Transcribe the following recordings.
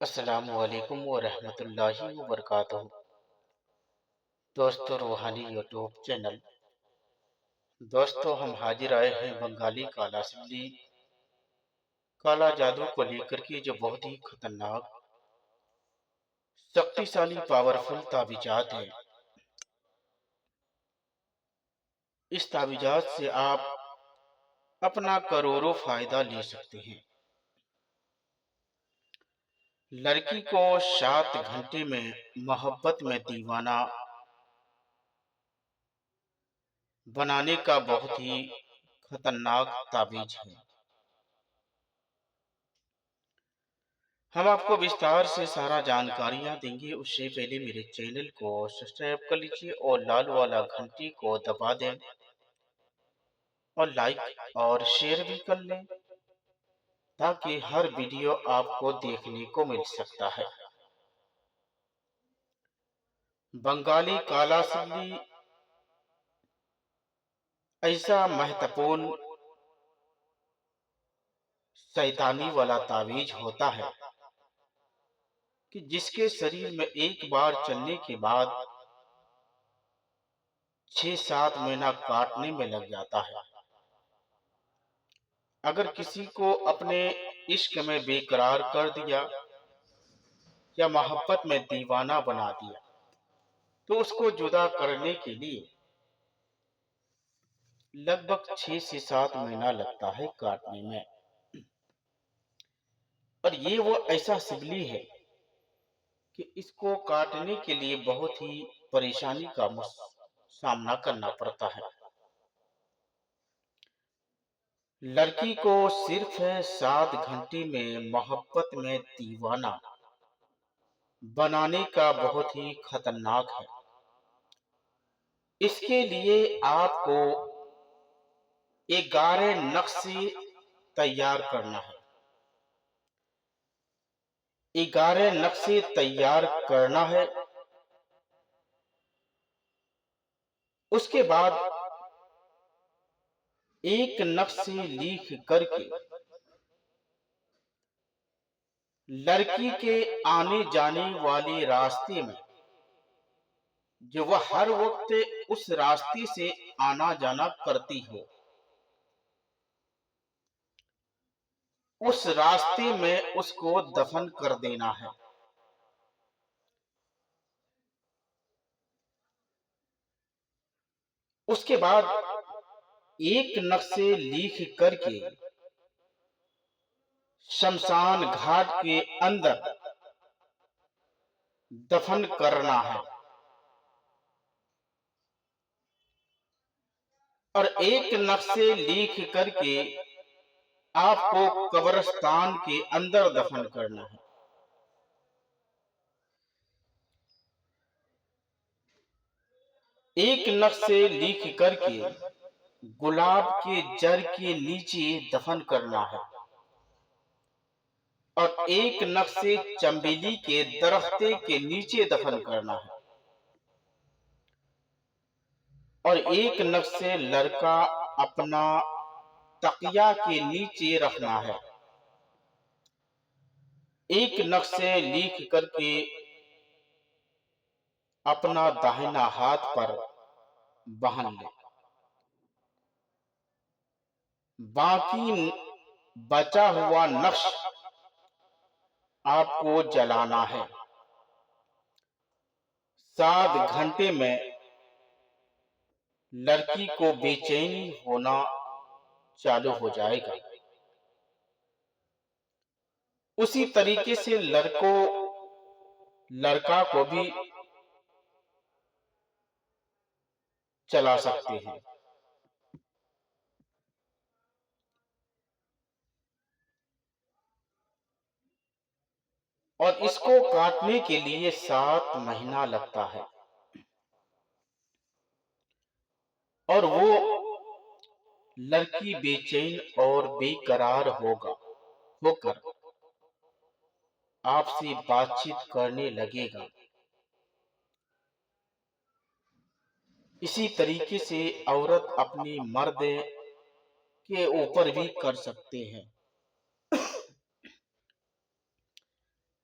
السلام علیکم ورحمۃ اللہ وبرکاتہ۔ دوستو روحانی یوٹیوب چینل، دوستو ہم حاضر آئے ہیں بنگالی کالا سلی کالا جادو کو لے کر کے، جو بہت ہی خطرناک شکتیشالی پاورفل تعویذات ہیں۔ اس تعویذات سے آپ اپنا کروڑوں فائدہ لے سکتے ہیں۔ لڑکی کو 7 گھنٹے میں محبت میں دیوانہ بنانے کا بہت ہی خطرناک تعویذ ہے۔ ہم آپ کو وستار سے سارا جانکاریاں دیں گے، اس سے پہلے میرے چینل کو سبسکرائب کر لیجیے اور لال والا گھنٹی کو دبا دیں اور لائک اور شیئر بھی کر لیں تاکہ ہر ویڈیو آپ کو دیکھنے کو مل سکتا ہے۔ بنگالی کالا سلی ایسا مہتوپورن شیطانی والا تعویذ ہوتا ہے کہ جس کے شریر میں ایک بار چلنے کے بعد 6-7 مہینہ کاٹنے میں لگ جاتا ہے۔ اگر کسی کو اپنے عشق میں بے قرار کر دیا یا محبت میں دیوانہ بنا دیا تو اس کو جدا کرنے کے لیے لگ بھگ 6 سے 7 مہینہ لگتا ہے کاٹنے میں۔ اور یہ وہ ایسا سبلی ہے کہ اس کو کاٹنے کے لیے بہت ہی پریشانی کا سامنا کرنا پڑتا ہے۔ لڑکی کو صرف 7 گھنٹے میں محبت میں دیوانہ بنانے کا بہت ہی خطرناک ہے۔ اس کے لیے آپ کو 11 نقشے تیار کرنا ہے۔ 11 نقشے تیار کرنا ہے۔ اس کے بعد ایک نقشے لکھ کر کے لڑکی کے آنے جانے والے راستے میں، جو وہ ہر وقت اس راستے سے آنا جانا کرتی ہو، اس راستے میں اس کو دفن کر دینا ہے۔ اس کے بعد ایک نقشے لکھ کر کے شمشان گھاٹ کے اندر دفن کرنا ہے، اور ایک نقشے لکھ کر کے آپ کو قبرستان کے اندر دفن کرنا ہے۔ ایک نقشے لکھ کر کے گلاب کے جڑ کے نیچے دفن کرنا ہے، اور ایک نقشے چنبیلی کے درخت کے نیچے دفن کرنا ہے، اور ایک نقشے لڑکا اپنا تکیہ کے نیچے رکھنا ہے۔ ایک نقشے لکھ کر کے اپنا داہنا ہاتھ پر باندھ لے۔ باقی بچا ہوا نقش آپ کو جلانا ہے۔ 7 گھنٹے میں لڑکی کو بے چینی ہونا چالو ہو جائے گا۔ اسی طریقے سے لڑکا کو بھی چلا سکتے ہیں۔ اور اس کو کاٹنے کے لیے 7 مہینہ لگتا ہے، اور وہ لڑکی بے چین اور بے قرار ہو کر آپ سے بات چیت کرنے لگے گا۔ اسی طریقے سے عورت اپنی مرد کے اوپر بھی کر سکتے ہیں۔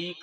1